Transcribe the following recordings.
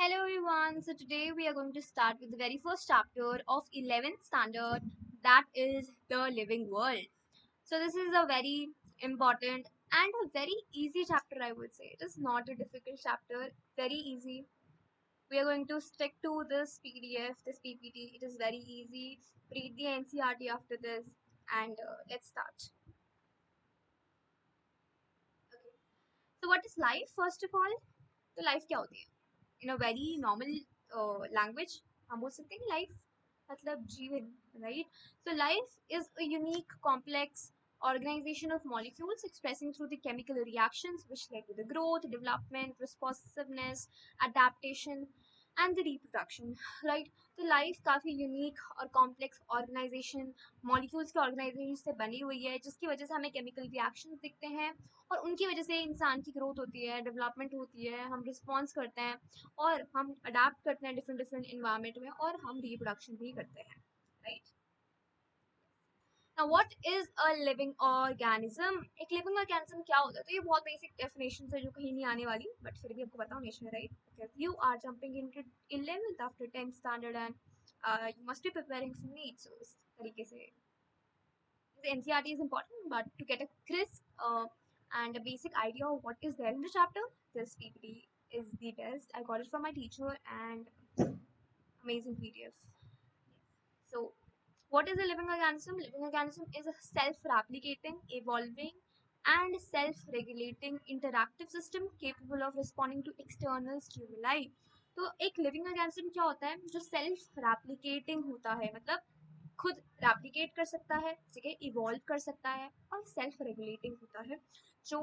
Hello everyone. So today we are going to start with the very first chapter of 11th standard, that is the living world. So this is a very important and a very easy chapter, I would say. It is not a difficult chapter, very easy. We are going to stick to this PDF, this PPT. It is very easy. Read the NCERT after this and let's start. Okay. So what is life first of all? तो life क्या होती है? In a very normal language हम बोल सकते हैं life मतलब जीवन, right? So life is a unique complex organization of molecules expressing through the chemical reactions which led to the growth, development, responsiveness, adaptation and the reproduction, right? तो life काफ़ी unique और complex organisation molecules के organisation से बनी हुई है जिसकी वजह से हमें केमिकल रिएक्शंस दिखते हैं और उनकी वजह से इंसान की ग्रोथ होती है, डेवलपमेंट होती है, हम रिस्पॉन्स करते हैं और हम अडाप्ट करते हैं डिफरेंट डिफरेंट इन्वायरमेंट में और हम रिप्रोडक्शन भी करते हैं, right? Now what is a living organism? एक living organism क्या होता है? तो ये बहुत बेसिक डेफिनेशन है जो कहीं नहीं आने वाली, बट फिर भी आपको पता होनी चाहिए, right? Because you are jumping into 11th after 10th standard and you must be preparing for NEET, so इस तरीके से the NCERT is important, but to get a crisp and a basic idea of what is there in the chapter, this PPT is the best. I got it from my teacher and amazing PDF. So what is a living organism? Living organism is a self-replicating, evolving and self-regulating interactive system capable of responding to external stimuli. तो एक living organism क्या होता है? जो self replicating होता है, मतलब खुद रेप्लिकेट कर सकता है, ठीक है, इवॉल्व कर सकता है और सेल्फ रेगुलेटिंग होता है, जो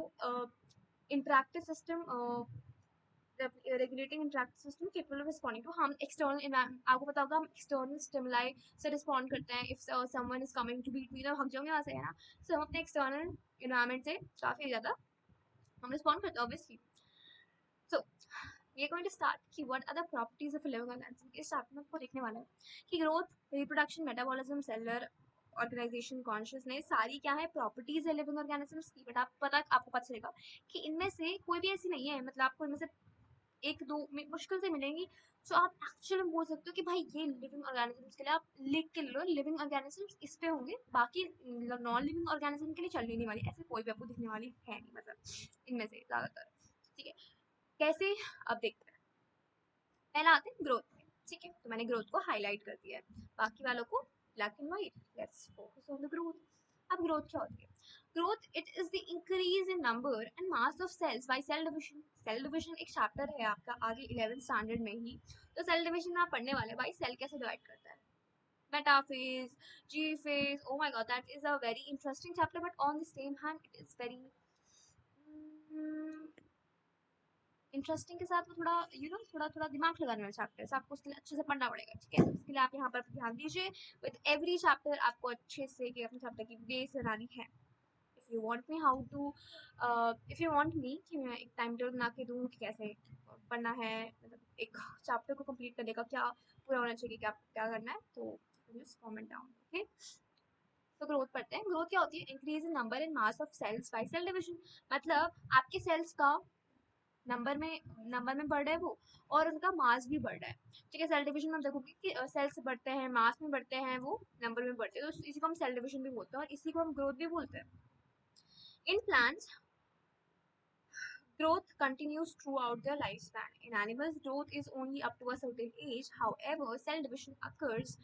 interactive system regulating interactive system capable of responding to हम external environment, आपको पता होगा हम external stimuli से respond करते हैं. if someone is coming to beat me तो भाग जाऊंगे वहाँ से, है ना? so हम अपने external environment से काफ़ी ज़्यादा हम respond करते हैं obviously. so we are going to start कि what are the properties of a living organism. इस chapter में आपको देखने वाला है कि growth, reproduction, metabolism, cellular organisation, consciousness, सारी क्या है प्रॉपर्टीज है लिविंग ऑर्गेनिजम्स की. बट आपको पता चलेगा कि इनमें से कोई भी ऐसी नहीं है, मतलब आपको इनमें से एक दो मुश्किल से मिलेंगी जो आप एक्चुअली में बोल सकते हो कि भाई ये लिविंग ऑर्गेनिजम्स के लिए आप लिख के लो, लिविंग ऑर्गेनिजम्स इस पे होंगे, बाकी नॉन लिविंग ऑर्गेनिज्म के लिए चलने नहीं वाली, ऐसे कोई भी आपको दिखने वाली है नहीं, मतलब इनमें से ज़्यादातर. ठीक है, कैसे? अब देखते हैं. पहला आते हैं ग्रोथ में. ठीक है, तो मैंने ग्रोथ को हाईलाइट कर दिया है, बाकी वालों को black and white. Let's focus on the growth. अब ग्रोथ क्या होती है? Growth it is the increase in number and mass of cells by cell division. Cell division एक चैप्टर है आपका आगे 11th स्टैंडर्ड में ही, तो सेल डिवीजन में आप पढ़ने वाले भाई सेल कैसे डिवाइड करता है, metaphase, G phase. Oh my god, that is a very interesting chapter, but on the same hand it is very interesting के साथ वो थोड़ा थोड़ा थोड़ा दिमाग लगाने वाला चैप्टर है, आपको उसके लिए अच्छे से पढ़ना पड़ेगा. ठीक है, उसके लिए आप यहाँ पर ध्यान दीजिए. विद एवरी चैप्टर आपको अच्छे से कि अपने चैप्टर की बेस बनानी है. if you want me how to if you want me कि मैं एक टाइम टेबल बना के दूँ कि कैसे पढ़ना है, मतलब एक चैप्टर को कंप्लीट करने का क्या पूरा होना चाहिए, क्या क्या करना है, तो जस्ट कमेंट डाउन. ओके, तो ग्रोथ पढ़ते हैं. ग्रोथ क्या होती है? Increase in number and mass of cells by cell division. मतलब आपके सेल्स का नंबर में बढ़ रहा है वो, और उनका मास भी बढ़ रहा है. ठीक है, सेल डिवीजन में हम देखोगे कि सेल्स बढ़ते हैं, मास में बढ़ते हैं, वो नंबर में बढ़ते हैं, तो इसी को हम सेल डिवीजन भी बोलते हैं और इसी को हम ग्रोथ भी बोलते हैं. In plants, growth continues throughout their lifespan. In animals, growth is only up to a certain age. However, cell division occurs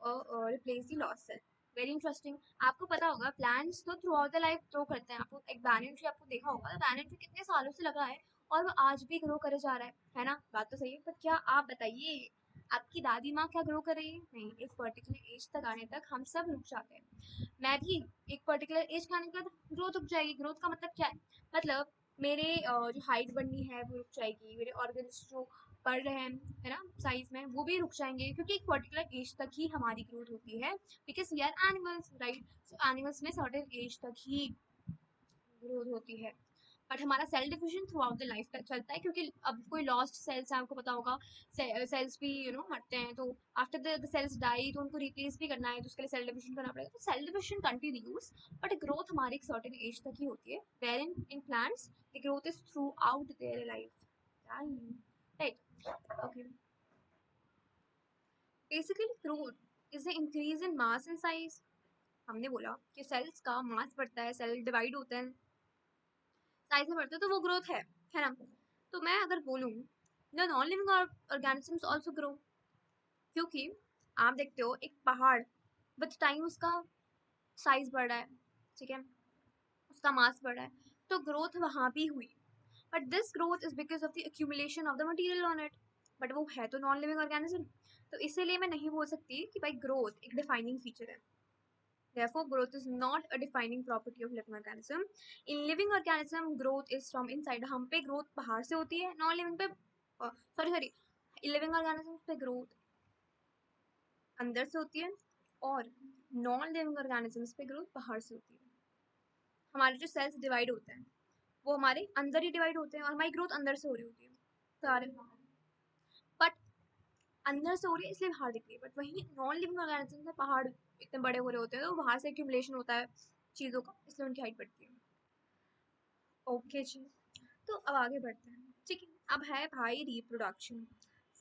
to replace the lost cell. Very interesting. आपको पता होगा प्लांट्स तो through out the life grow करते हैं. आपको एक banyan tree आपको देखा होगा, तो बैनियन ट्री कितने सालों से लगा है और वो आज भी ग्रो करे जा रहा है ना? बात तो सही है, पर क्या आप बताइए आपकी दादी माँ क्या ग्रो कर रही है? नहीं, एक पर्टिकुलर एज तक आने तक हम सब रुक जाते हैं. मैं भी एक पर्टिकुलर एज के आने के बाद ग्रोथ रुक जाएगी. ग्रोथ का मतलब क्या है? मतलब मेरे जो हाइट बढ़नी है वो रुक जाएगी, मेरे ऑर्गन्स जो बढ़ रहे हैं, है ना, साइज में, वो भी रुक जाएंगे, क्योंकि एक पर्टिकुलर एज तक ही हमारी ग्रोथ होती है, because we are animals, right? So animals में सर्टेन एज तक ही ग्रोथ होती है. बट हमारा cell division throughout the life तक चलता है, क्योंकि अब कोई लॉस्ट सेल्स है, आपको पता होगा सेल्स भी मरते हैं, तो आफ्टर द सेल्स डाई तो उनको रिप्लेस भी करना है, तो उसके लिए सेल डिवीजन करना पड़ेगा. तो cell division continues, but growth हमारी एक सर्टेन एज तक ही होती है. Where in plants the growth is throughout their lifetime, right? होती है? Basically growth is the increase in mass and size. हमने बोला कि सेल्स का मास बढ़ता है, सेल डिवाइड होते हैं, साइज में बढ़ते हैं, तो वो ग्रोथ है ना? तो मैं अगर बोलूँ the non living organisms also grow, क्योंकि आप देखते हो एक पहाड़ विद टाइम उसका साइज बढ़ रहा है, ठीक है, उसका मास बढ़ रहा है, तो ग्रोथ वहाँ भी हुई, but this growth is because of the accumulation of the material on it, but वो है तो नॉन लिविंग ऑर्गेनिज्म, तो इसीलिए मैं नहीं बोल सकती कि भाई ग्रोथ एक डिफाइनिंग फीचर है। Therefore, growth is not a defining property of living organism. In living organism, growth is from inside. हम पे growth बाहर से होती है, नॉन लिविंग पे सॉरी लिविंग ऑर्गेनिज्म पे ग्रोथ अंदर से होती है, और नॉन लिविंग ऑर्गेनिजम्स पे ग्रोथ बाहर से होती है। हमारे जो सेल्स डिवाइड होते हैं वो हमारे अंदर ही डिवाइड होते हैं, और हमारी ग्रोथ अंदर से हो रही होती है सारे, बट अंदर से हो रही है इसलिए बाहर दिख रही है। बट वहीं नॉन लिविंग ऑर्गेनिज्म में पहाड़ इतने बड़े हो रहे होते हैं, तो बाहर से एक्यूमुलेशन होता है चीज़ों का, इसलिए उनकी हाइट बढ़ती है। ओके जी, तो अब आगे बढ़ते हैं, ठीक है। अब है भाई रिप्रोडक्शन।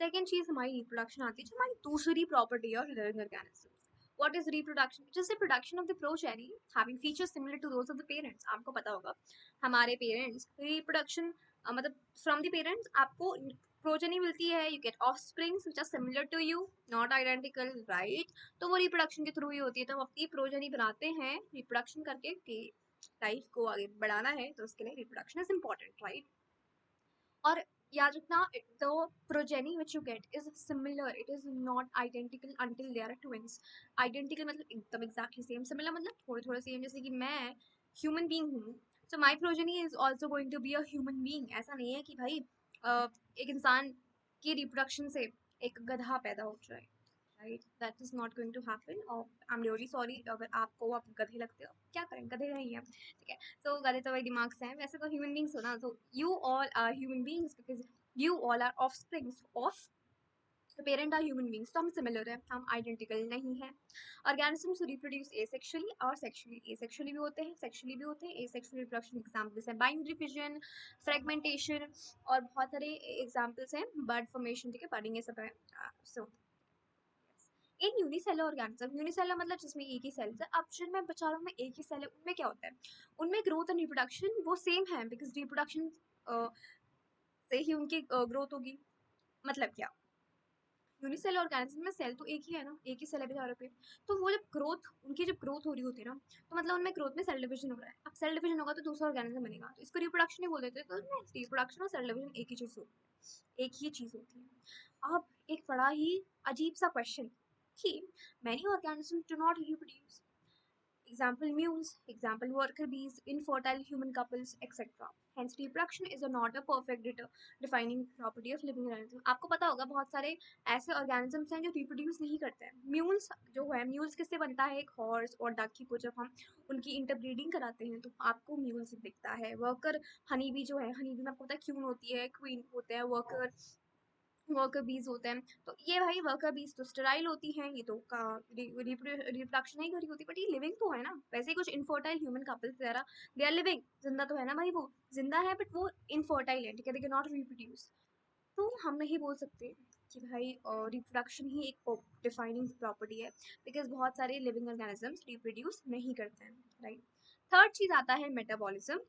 सेकेंड चीज हमारी रिप्रोडक्शन आती है, जो हमारी दूसरी प्रॉपर्टी है living organism. What is reproduction? It is the production of the progeny having features similar to those of the parents. आपको पता होगा हमारे पेरेंट्स रिप्रोडक्शन मतलब फ्रॉम द पेरेंट्स आपको प्रोजेनी मिलती है, you get offsprings which are similar to you, not identical, right? तो वो रिप्रोडक्शन के थ्रू ही होती है, तो हम अपनी प्रोजेनी बनाते हैं रिप्रोडक्शन करके कि लाइफ को आगे बढ़ाना है, तो उसके लिए रिप्रोडक्शन इज इम्पोर्टेंट, राइट? और याद रखना, the progeny which you get is similar, it is not identical until they are twins. Identical मतलब एकदम exactly same, similar मतलब थोड़े थोड़े सेम, जैसे कि मैं human being हूँ, so my progeny is also going to be a human being। ऐसा नहीं है कि भाई एक इंसान की रिप्रोडक्शन से एक गधा पैदा हो जाए, right? That is not going to happen, और आई एम रियली सॉरी अगर आपको आप गधे लगते हो, क्या करें, गधे नहीं है, ठीक है? तो गधे तो भाई दिमाग से हैं, वैसे तो ह्यूमन बींग्स हो ना, तो you all are human beings because you all are offsprings of the parent are human beings, तो हम सिमिलर है, हम आइडेंटिकल नहीं है। ऑर्गेनिजम्स रिप्रोड्यूस एसेक्सुअली और सेक्सुअली, एसेक्सुअली भी होते हैं, सेक्सुअली भी होते हैं। एसेक्सुअल रिप्रोडक्शन एग्जांपल्स हैं बाइनरी फिजन, फ्रेगमेंटेशन, और बहुत सारे एग्जांपल्स हैं, बर्ड फॉर्मेशन, ठीक है, बर्डिंग ये सब है। सो इन यूनिसेलर ऑर्गेनिज्म, यूनिसेलर मतलब जिसमें एक ही सेल है, अब जिनमें बेचारों में एक ही सेल है, उनमें क्या होता है, उनमें ग्रोथ एंड रिप्रोडक्शन वो सेम है, बिकॉज रिप्रोडक्शन से ही उनकी ग्रोथ होगी। मतलब क्या, यूनिसेलर ऑर्गेनिज्म में सेल तो एक ही है ना, एक ही सेल है बेचारों पे, तो वो जब ग्रोथ, उनकी जब ग्रोथ हो रही होती है ना, तो मतलब उनमें ग्रोथ में सेल डिवीजन हो रहा है। अब सेल डिवीजन होगा तो दूसरा ऑर्गेनिज्म बनेगा, तो इसको रिप्रोडक्शन ही बोल देते हैं। तो रिप्रोडक्शन और सेल डिवीजन एक ही चीज़ होती है, एक ही चीज़ होती है। अब एक बड़ा ही अजीब सा क्वेश्चन कि many organisms do not reproduce, example mules, example worker bees, infertile human couples, etc. Hence reproduction is not a perfect defining property of living organism। आपको पता होगा बहुत सारे ऐसे organisms हैं जो reproduce नहीं करते हैं। mules जो है, mules किससे बनता है, एक horse और ducky को जब हम उनकी interbreeding कराते हैं तो आपको mules दिखता है। worker honey bee जो है, honey bee में आपको पता है queen होती है, queen होते हैं, worker वर्कर बीज होते हैं, तो ये भाई वर्कर बीज तो स्टेराइल होती हैं, ये तो रिप्रोडक्शन नहीं कर रही होती, बट ये लिविंग तो है ना। वैसे ही कुछ इनफर्टाइल ह्यूमन कपल्स वगैरह, दे आर लिविंग, जिंदा तो है ना भाई, वो जिंदा है बट वो इनफर्टाइल है, ठीक है, दे कैन नॉट रिप्रोड्यूस। तो हम नहीं बोल सकते कि भाई रिप्रोडक्शन ही एक डिफाइनिंग प्रॉपर्टी है, बिकॉज बहुत सारे लिविंग ऑर्गेनिजम्स रिप्रोड्यूस नहीं करते हैं, राइट? थर्ड चीज आता है मेटाबॉलिज्म।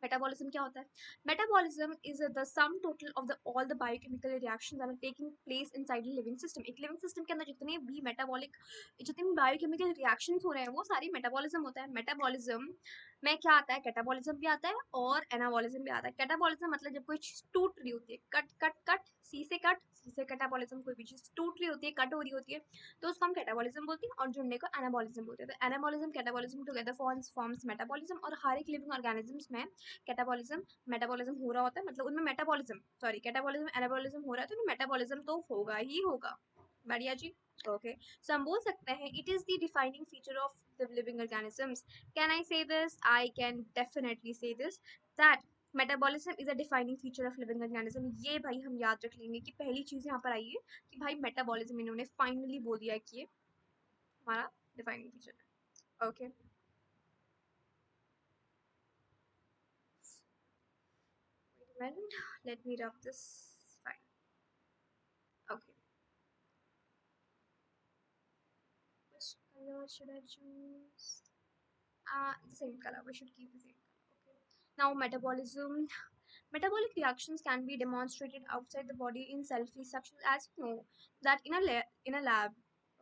मेटाबॉलिज्म क्या होता है? Metabolism is the sum total of the all the biochemical reactions that are taking place inside the living system. एक लिविंग सिस्टम के अंदर जितने भी मेटाबॉलिक, जितने भी बायोकेमिकल रिएक्शंस हो रहे हैं, वो सारी मेटाबॉलिज्म होता है। मेटाबॉलिज्म में क्या आता है, कैटाबॉलिज्म भी आता है और एनाबॉलिज्म भी आता है। कैटाबॉलिज्म मतलब जब कोई चीज टूट रही होती है, कट कट कट, सी से कैटाबॉलिज्म, कोई भी चीज टूट रही होती है, कट हो रही होती है, तो उसको हम कैटाबॉलिज्म बोलते हैं, और जुड़ने को एनाबॉलिज्म बोलते हैं। तो anabolism catabolism together forms metabolism, और हर एक लिविंग ऑर्गेनिजम्स में कैटाबॉलिज्म मेटाबॉलिज्म हो रहा होता है, मतलब उनमें मेटाबॉलिज्म, सॉरी, कैटाबॉलिज्म एनाबॉलिज्म हो रहा है, तो मेटाबॉलिज्म तो होगा ही होगा। बढ़िया जी, ओके। सो हम बोल सकते हैं it is the defining feature of the living organisms. Can I से दिस? आई कैन डेफिनेटली से this that metabolism is a defining feature of living organism. ये भाई हम याद रख लेंगे कि पहली चीज यहाँ पर आई है कि भाई मेटाबॉलिज्म इन्होंने फाइनली बोल दिया कि ये हमारा डिफाइनिंग फीचर है, okay. Wait a minute, let me rub this. Fine. color should I choose? The same color. We should keep the same color. Okay. Now metabolism. Metabolic reactions can be demonstrated outside the body in selfies, such as you know that in a lab.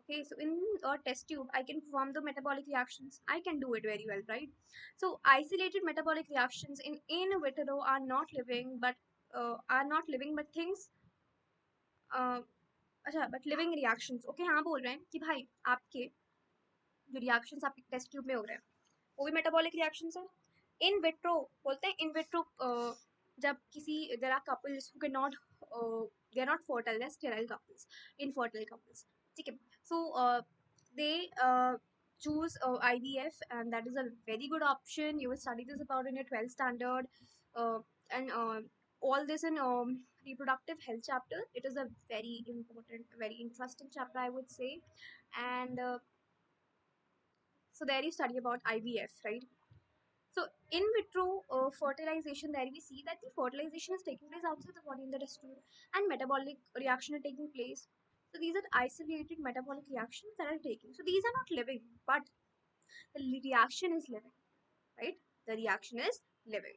Okay, so in a test tube, I can perform the metabolic reactions. I can do it very well, right? So isolated metabolic reactions in vitro are not living but things. Uh, अच्छा but living reactions. Okay, हाँ बोल रहे हैं कि भाई आपके जो reactions आपके टेस्ट ट्यूब में हो रहे हैं वो भी मेटाबॉलिक रिएक्शंस है. इन विट्रो बोलते हैं इन विट्रो जब किसी there are couples who can not they are not fertile, they are sterile couples, infertile couples. ठीक है. सो दे choose IVF, and that is a very good option. You will study this about in your 12th standard, and all this in reproductive health chapter. It is a very important, very interesting chapter, I would say. And so there you study about IVF, right? So in vitro fertilization, there we see that the fertilization is taking place outside the body in the test tube, and metabolic reaction are taking place. So these are isolated metabolic reactions that are taking. So these are not living, but the reaction is living, right? The reaction is living.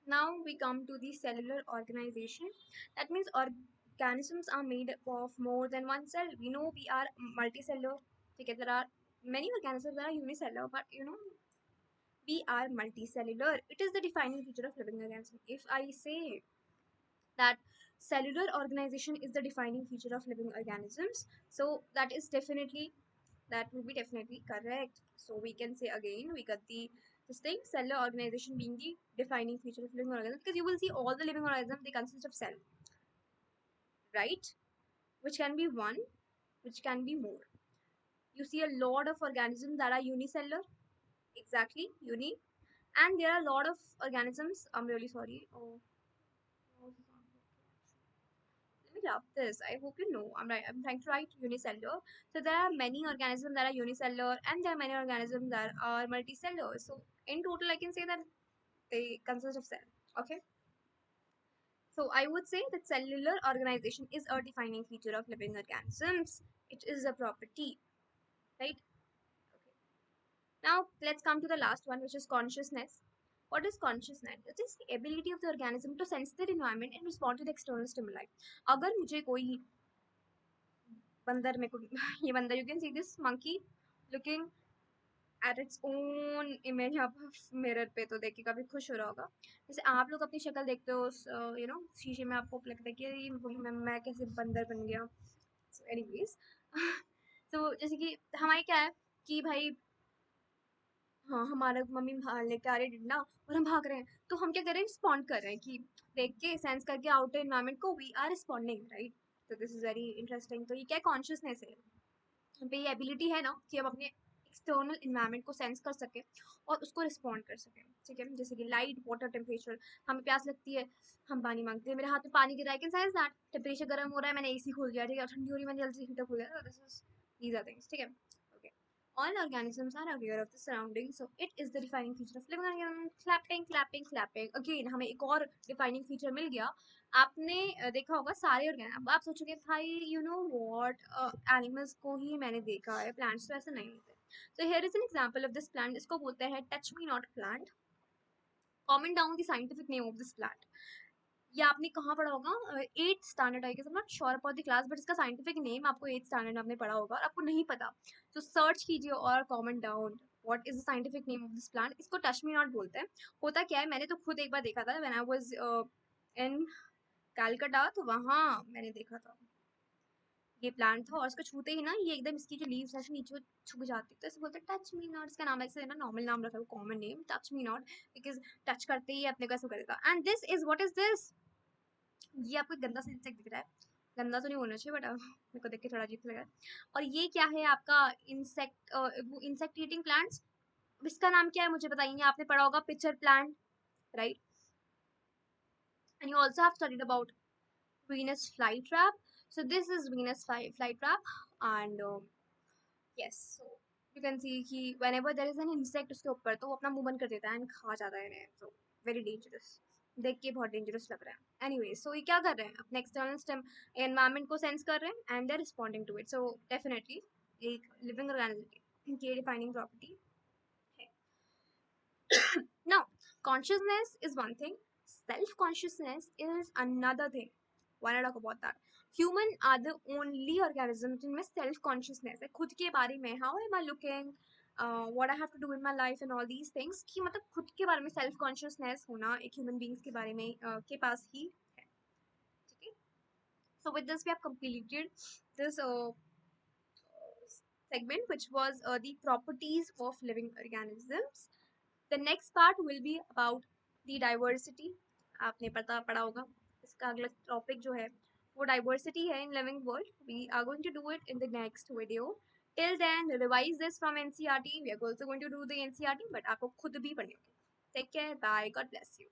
Now we come to the cellular organization. That means organisms are made up of more than one cell. We know we are multicellular. Okay, there are many organisms that are unicellular, but you know we are multicellular. It is the defining feature of living organism. If I say that cellular organization is the defining feature of living organisms, so that will be definitely correct. So we can say again, we got the this thing, cellular organization being the defining feature of living organism, because you will see all the living organisms, they consist of cell, right? Which can be one, which can be more. You see a lot of organisms that are unicellular, exactly, uni, and there are a lot of organisms, I'm really sorry. Oh, let me grab this. I hope you know. I'm trying to write unicellular. So there are many organisms that are unicellular, and there are many organisms that are multicellular. So in total, I can say that they consist of cell. Okay. So I would say that cellular organization is a defining feature of living organisms. It is a property, right? Okay. Now let's come to the last one, which is consciousness. What is consciousness? It is the ability of the organism to sense their environment and respond to the external stimuli. अगर मुझे कोई बंदर मेरे को ये बंदर, you can see this monkey looking at its own image यहाँ पर मिरर पे, तो देख के काफी खुश हो रहा होगा. जैसे आप लोग अपनी शक्ल देखते हो यू नो शीशे में, आपको लगता है कि मैं कैसे बंदर बन गया. so anyways तो जैसे कि हमारी क्या है कि भाई हाँ हमारा मम्मी लेके आ रही है डंडा और हम भाग रहे हैं, तो हम क्या कर रहे हैं, रिस्पॉन्ड कर रहे हैं कि देख के सेंस करके आउटर एनवायरनमेंट को वी आर रिस्पॉन्डिंग, राइट? तो दिस इज वेरी इंटरेस्टिंग. तो ये क्या कॉन्शियसनेस है, हम पे ये एबिलिटी है ना कि हम अपने एक्सटर्नल इन्वायरमेंट को सेंस कर सके और उसको रिस्पॉन्ड कर सके. ठीक है, जैसे कि लाइट, वाटर, टेम्परेचर. हमें प्यास लगती है, हम पानी मांगते हैं, मेरे हाथ में पानी गिरा है, कैन सेंस दैट. टेम्परेचर गर्म हो रहा है, मैंने एसी खोल दिया, ठीक है, ठंडी हो रही है, मैंने जल्दी से हीटर खोल दिया. This is these are things. ठीक है. Okay. All organisms are aware of the surroundings, so it is the defining feature of living organism. Clapping, clapping, clapping. Again, हमें एक और defining feature मिल गया. आपने देखा होगा सारे ऑर्गेन. अब आप सोचोगे भाई यू नो व्हाट, एनिमल्स को ही मैंने देखा है, प्लांट्स तो ऐसे नहीं होते. So here is an example of this plant. इसको बोलते हैं touch me not plant. Comment down the scientific name of this plant. ये आपने कहाँ पढ़ा होगा, 8th standard I guess, I am not sure about the class, but इसका scientific name आपको 8th स्टैंडर्ड में आपने पढ़ा होगा और आपको नहीं पता तो सर्च कीजिए और comment down what is the scientific name of this plant. इसको टच मी नॉट बोलते हैं. होता क्या है, मैंने तो खुद एक बार देखा था when I was in Calcutta, तो वहाँ मैंने देखा था ये प्लांट था, और इसको छूते ही ना ये एकदम इसकी जो लीव्स ऐसे नीचे छुप जाती, तो ऐसे बोलते हैं टच मी नॉट. इसका नाम ऐसे है ना, नॉर्मल नाम रखा है, common name touch me not, because touch करते ही अपने को ऐसे करेगा. And this is what is this. ये आपको एक गंदा सा इंसेक्ट दिख रहा है, गंदा तो नहीं होना चाहिए बट मेरे को देख के थोड़ा अजीब लग रहा है. और ये क्या है आपका इंसेक्ट, वो इंसेक्ट ईटिंग प्लांट्स. इसका नाम क्या है मुझे बताइए. आपने पढ़ा होगा pitcher plant, right? And you also have studied about Venus flytrap. So this is Venus flytrap, and yes, so you can see कि whenever there is an insect उसके ऊपर, तो वो अपना मुंह बंद कर देता है एंड खा जाता है इन्हें. So very dangerous. देख के बहुत डेंजरस लग रहा है। एनीवे, सो ये क्या कर रहे हैं, अपने एक्सटर्नल स्टेम एनवायरनमेंट को सेंस कर रहे हैं and they are responding to it. So definitely एक लिविंग ऑर्गेनिज्म की डिफाइनिंग प्रॉपर्टी है। Now, consciousness is one thing, self consciousness is another thing. Why not talk about that? Human are the only organisms जिनमें self consciousness है, खुद के बारे में, how am I looking, what I have to do in my life and all these things, कि मतलब खुद के बारे में self consciousness होना एक human beings के बारे में के पास ही है, ठीक है? So with this we have completed this segment, which was the properties of living organisms. The next part will be about the diversity. आपने पढ़ा होगा इसका अगला टॉपिक जो है वो diversity है in living world. We are going to do it in the next video. Till then, revise this from NCERT. We are also going to do the NCERT, but आपको खुद भी पढ़नी होगी. Take care. Bye. God bless you.